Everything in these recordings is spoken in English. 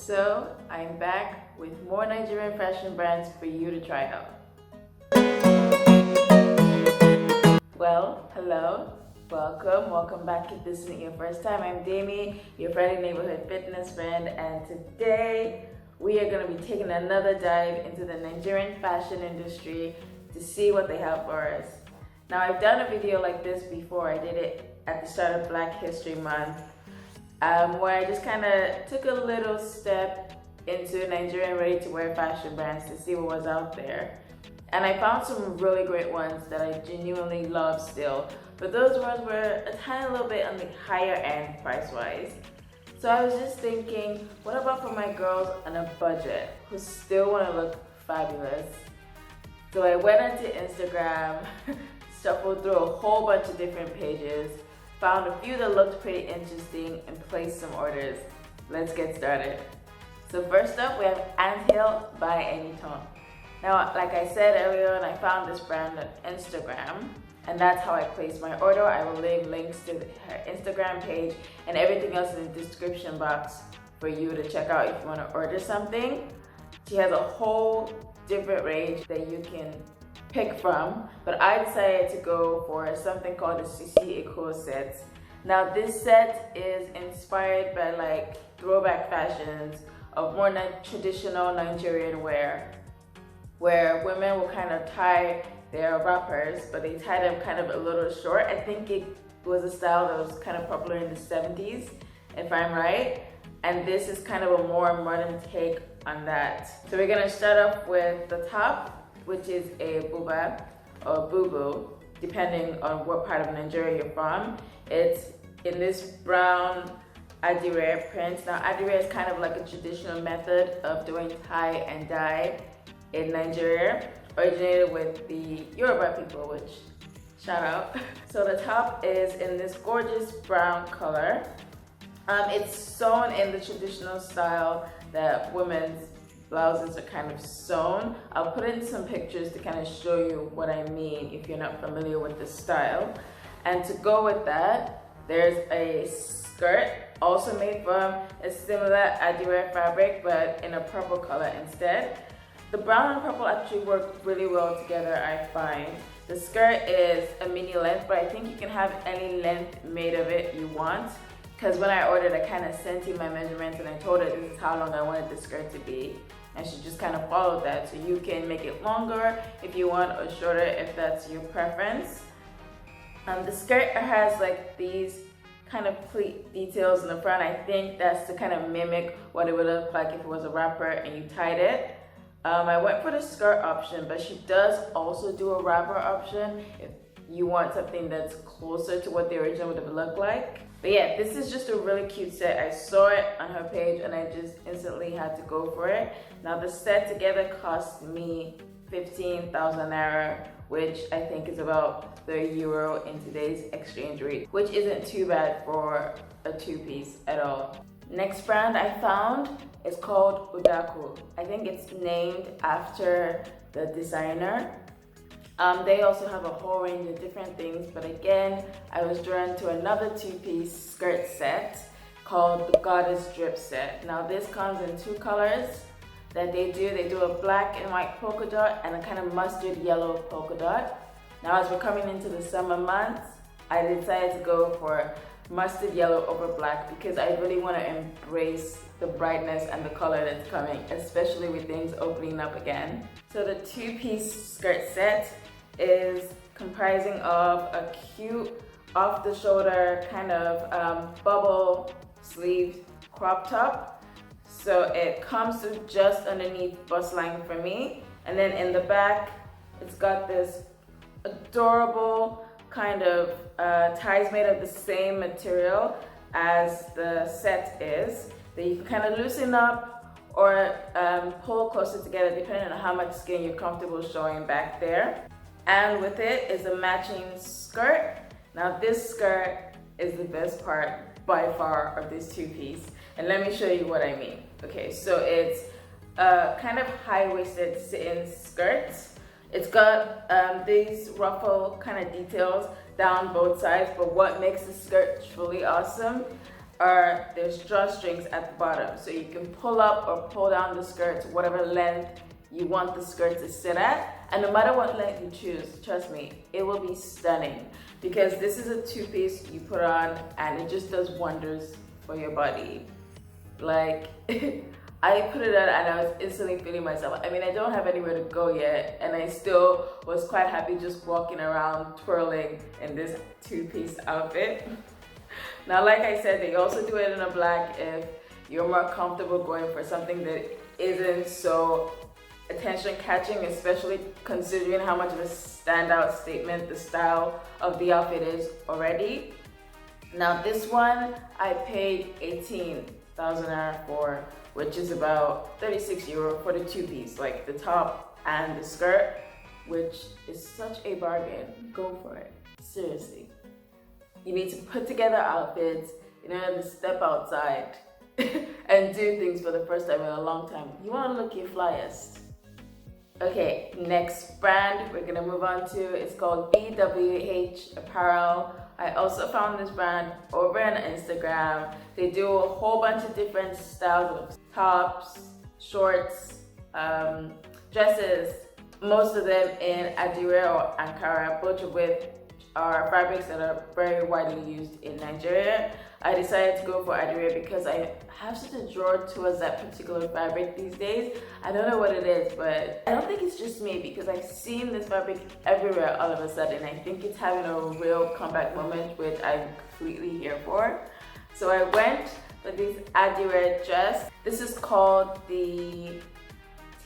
So I'm back with more Nigerian fashion brands for you to try out. Well, hello, welcome back. If this isn't your first time, I'm Dami, your friendly neighborhood fitness friend, and today we are going to be taking another dive into the Nigerian fashion industry to see what they have for us. Now, I've done a video like this before. I did it at the start of Black History Month, where I just kind of took a little step into Nigerian ready-to-wear fashion brands to see what was out there. And I found some really great ones that I genuinely love still, but those ones were a tiny little bit on the higher end price-wise. So I was just thinking, what about for my girls on a budget who still want to look fabulous? So I went onto Instagram, shuffled through a whole bunch of different pages, found a few that looked pretty interesting, and placed some orders. Let's get started. So first up, we have Anthill by Anytone. Now, like I said earlier, I found this brand on Instagram, and that's how I placed my order. I will leave links to her Instagram page and everything else in the description box for you to check out if you want to order something. She has a whole different range that you can pick from, but I decided to go for something called the Sisi Eco set. Now, this set is inspired by like throwback fashions of more traditional Nigerian wear, where women will kind of tie their wrappers, but they tie them kind of a little short. I think it was a style that was kind of popular in the 70s, if I'm right. And this is kind of a more modern take on that. So we're gonna start off with the top, which is a buba or bubu, depending on what part of Nigeria you're from. It's in this brown adire print. Now, adire is kind of like a traditional method of doing tie and dye in Nigeria, originated with the Yoruba people, which shout out. So the top is in this gorgeous brown color. It's sewn in the traditional style that women's blouses are kind of sewn. I'll put in some pictures to kind of show you what I mean if you're not familiar with this style. And to go with that, there's a skirt also made from a similar adire fabric, but in a purple color instead. The brown and purple actually work really well together, I find. The skirt is a mini length, but I think you can have any length made of it you want. Because when I ordered, I kind of sent in my measurements and I told her this is how long I wanted the skirt to be. And she just kind of followed that. So you can make it longer if you want, or shorter if that's your preference. The skirt has like these kind of pleat details in the front. I think that's to kind of mimic what it would look like if it was a wrapper and you tied it. I went for the skirt option, but she does also do a wrapper option if you want something that's closer to what the original would have looked like. But yeah, this is just a really cute set. I saw it on her page and I just instantly had to go for it. Now the set together cost me 15,000 naira, which I think is about 30 euro in today's exchange rate, which isn't too bad for a two-piece at all. Next brand I found is called Udaku. I think it's named after the designer. They also have a whole range of different things, but again, I was drawn to another two-piece skirt set called the Goddess Drip set. Now this comes in two colors that they do. They do a black and white polka dot and a kind of mustard yellow polka dot. Now as we're coming into the summer months, I decided to go for mustard yellow over black because I really want to embrace the brightness and the color that's coming, especially with things opening up again. So the two-piece skirt set is comprising of a cute off-the-shoulder kind of bubble sleeve crop top. So it comes to just underneath bust line for me, and then in the back it's got this adorable kind of ties made of the same material as the set is, that you can kind of loosen up or pull closer together depending on how much skin you're comfortable showing back there. And with it is a matching skirt. Now this skirt is the best part by far of this two-piece, and let me show you what I mean. Okay, so it's a kind of high-waisted sit-in skirt. It's got these ruffle kind of details down both sides, but what makes the skirt truly awesome are there's drawstrings at the bottom, so you can pull up or pull down the skirt to whatever length you want the skirt to sit at. And no matter what length you choose, trust me, it will be stunning, because this is a two-piece you put on and it just does wonders for your body. Like I put it on and I was instantly feeling myself. I mean, I don't have anywhere to go yet, and I still was quite happy just walking around twirling in this two-piece outfit. Now, like I said, they also do it in a black if you're more comfortable going for something that isn't so attention-catching, especially considering how much of a standout statement the style of the outfit is already. Now, this one I paid 18,000 naira for, which is about 36 euro for the two-piece, like the top and the skirt, which is such a bargain. Go for it, seriously. You need to put together outfits in order to step outside and do things for the first time in a long time. You want to look your flyest. Okay, next brand we're gonna move on to is called BWH Apparel. I also found this brand over on Instagram. They do a whole bunch of different styles of tops, shorts, dresses, most of them in Adire or Ankara, both of which are fabrics that are very widely used in Nigeria. I decided to go for Adire because I have such a draw towards that particular fabric these days. I don't know what it is, but I don't think it's just me, because I've seen this fabric everywhere all of a sudden. I think it's having a real comeback moment, which I'm completely here for. So I went for this Adire dress. This is called the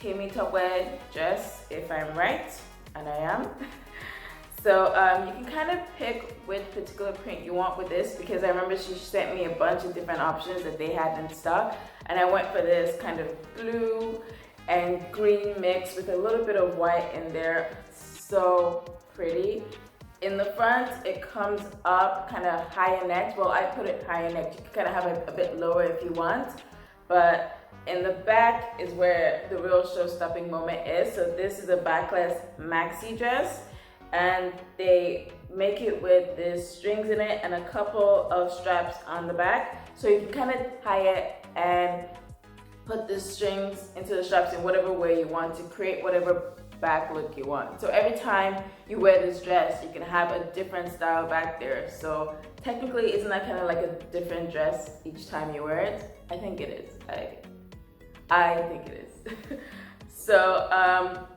Temitope dress, if I'm right, and I am. So you can kind of pick which particular print you want with this, because I remember she sent me a bunch of different options that they had in stock, and I went for this kind of blue and green mix with a little bit of white in there. So pretty. In the front, it comes up kind of higher neck. Well, I put it higher neck. You can kind of have it a bit lower if you want, but in the back is where the real show-stopping moment is. So this is a backless maxi dress, and they make it with the strings in it and a couple of straps on the back, so you can kind of tie it and put the strings into the straps in whatever way you want to create whatever back look you want. So every time you wear this dress, you can have a different style back there. So technically, isn't that kind of like a different dress each time you wear it? I think it is. I think it is. So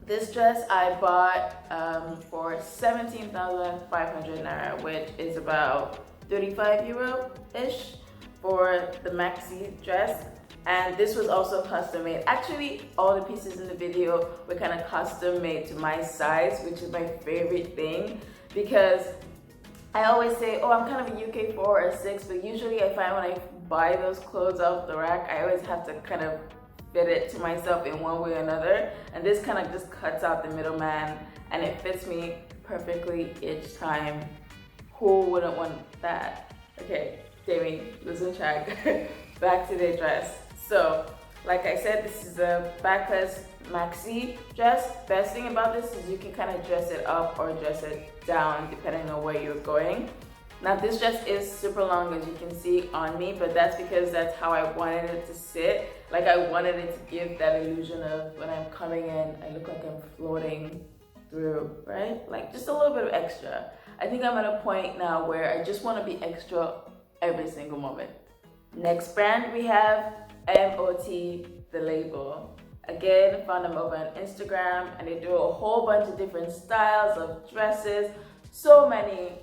this dress I bought for 17,500 naira, which is about 35 euro-ish for the maxi dress. And this was also custom made. Actually, all the pieces in the video were kind of custom made to my size, which is my favorite thing, because I always say, oh, I'm kind of a UK 4 or 6, but usually I find when I buy those clothes off the rack, I always have to kind of fit it to myself in one way or another, and this kind of just cuts out the middleman and it fits me perfectly each time. Who wouldn't want that? Okay, Jamie, listen track. Back to the dress. So, like I said, this is a backless maxi dress. Best thing about this is you can kind of dress it up or dress it down depending on where you're going. Now this dress is super long, as you can see on me, but that's because that's how I wanted it to sit. Like, I wanted it to give that illusion of when I'm coming in, I look like I'm floating through, right? Like just a little bit of extra. I think I'm at a point now where I just want to be extra every single moment. Next brand we have MOT, The Label. Again, found them over on Instagram, and they do a whole bunch of different styles of dresses. So many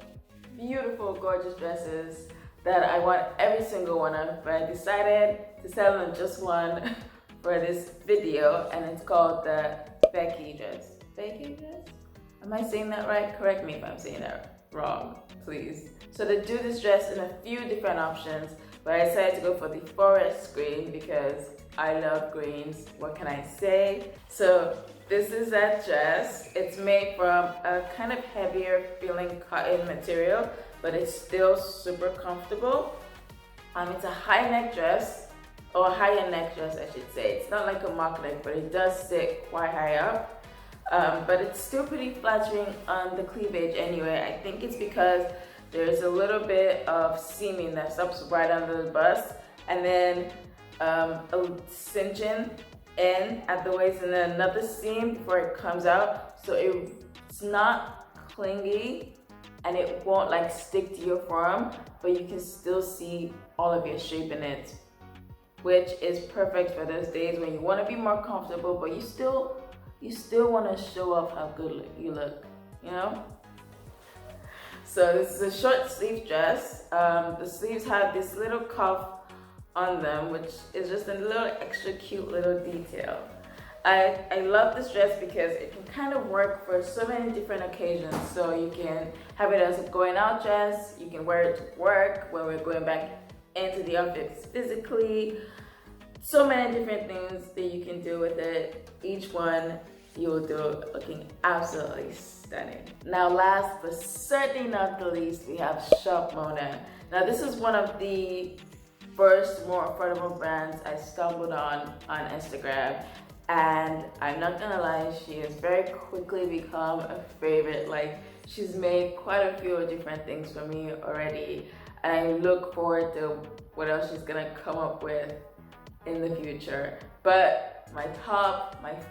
beautiful, gorgeous dresses that I want every single one of, but I decided to settle on just one for this video, and it's called the Becky dress. Becky dress? Am I saying that right? Correct me if I'm saying that wrong, please. So they do this dress in a few different options, but I decided to go for the forest green because I love greens. What can I say? So this is that dress. It's made from a kind of heavier feeling cotton material, but it's still super comfortable. It's a high neck dress, or higher neck dress I should say. It's not like a mock neck, but it does sit quite high up. But it's still pretty flattering on the cleavage anyway. I think it's because there's a little bit of seaming that stops right under the bust, and then a cinching in at the waist, and then another seam before it comes out, so it's not clingy and it won't like stick to your forearm, but you can still see all of your shape in it, which is perfect for those days when you want to be more comfortable, but you still want to show off how good you look, you know? So this is a short sleeve dress. The sleeves have this little cuff on them, which is just a little extra cute little detail. I love this dress because it can kind of work for so many different occasions. So you can have it as a going out dress, you can wear it to work when we're going back into the office physically. So many different things that you can do with it. Each one you will do looking absolutely stunning. Now last but certainly not the least, we have Shop Mona. Now this is one of the first more affordable brands I stumbled on Instagram, and I'm not gonna lie, she has very quickly become a favorite. Like, she's made quite a few different things for me already, and I look forward to what else she's gonna come up with in the future. But my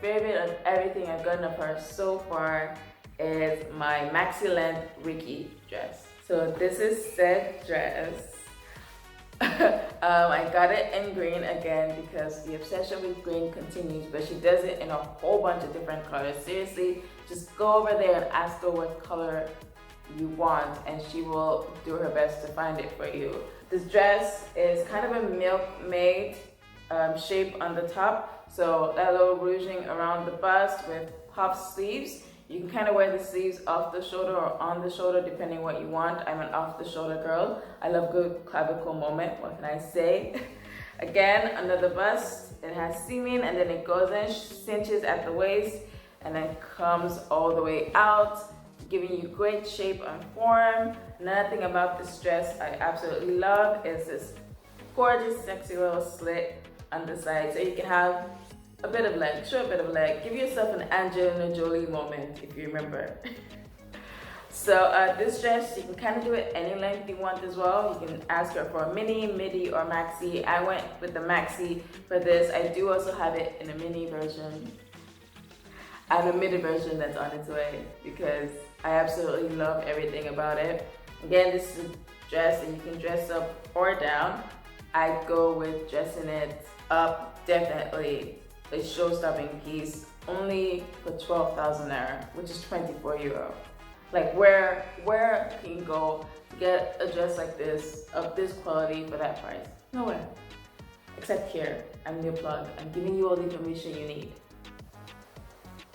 favorite of everything I've gotten of her so far is my maxi length Ricky dress. So this is said dress. I got it in green again because the obsession with green continues, but she does it in a whole bunch of different colors. Seriously, just go over there and ask her what color you want and she will do her best to find it for you. This dress is kind of a milkmaid shape on the top, so that little ruching around the bust with puff sleeves. You can kind of wear the sleeves off the shoulder or on the shoulder depending what you want. I'm an off the shoulder girl. I love good clavicle moment, what can I say? Again, under the bust, it has seaming and then it goes in, cinches at the waist, and then comes all the way out, giving you great shape and form. Another thing about this dress I absolutely love is this gorgeous, sexy little slit on the side, so you can have a bit of leg, show a bit of leg, give yourself an Angelina Jolie moment if you remember. So this dress, you can kind of do it any length you want as well. You can ask her for a mini, midi, or maxi. I went with the maxi for this. I do also have it in a mini version and a midi version that's on its way because I absolutely love everything about it. Again, this is a dress that you can dress up or down. I'd go with dressing it up, definitely. A show-stopping piece, only for 12,000 naira, which is 24 euro. Like, where can you go to get a dress like this, of this quality, for that price? Nowhere. Except here. I'm your plug. I'm giving you all the information you need.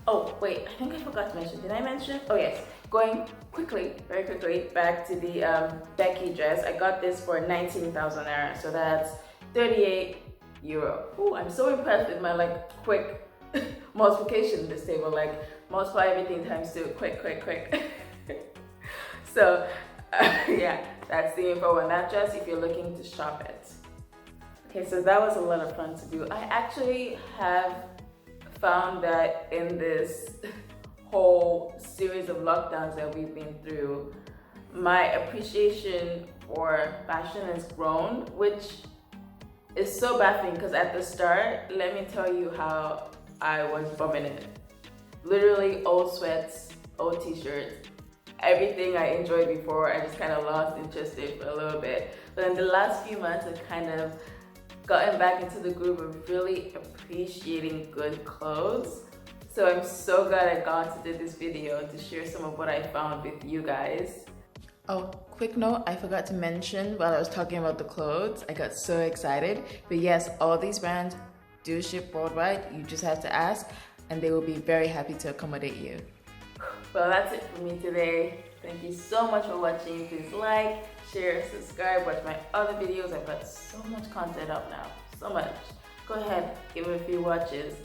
Oh, wait, I think I forgot to mention. Did I mention? Oh, yes. Going quickly, very quickly, back to the Becky dress. I got this for 19,000 naira, so that's 38 euro. Ooh, I'm so impressed with my like quick multiplication in this table, like multiply everything times 2, quick. So yeah, that's the info on that dress if you're looking to shop it. Okay, so that was a lot of fun to do. I actually have found that in this whole series of lockdowns that we've been through, my appreciation for fashion has grown, which is so baffling because at the start, let me tell you how I was bumming it. Literally old sweats, old t-shirts, everything I enjoyed before, I just kind of lost interest in for a little bit. But in the last few months, I've kind of gotten back into the groove of really appreciating good clothes. So I'm so glad I got to do this video to share some of what I found with you guys. Oh, quick note, I forgot to mention while I was talking about the clothes, I got so excited. But yes, all these brands do ship worldwide. You just have to ask and they will be very happy to accommodate you. Well, that's it for me today. Thank you so much for watching. Please like, share, subscribe, watch my other videos. I've got so much content up now, so much. Go ahead, give it a few watches.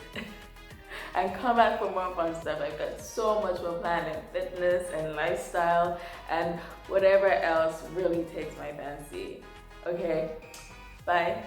And come back for more fun stuff. I've got so much more planned in fitness and lifestyle and whatever else really takes my fancy. Okay, bye.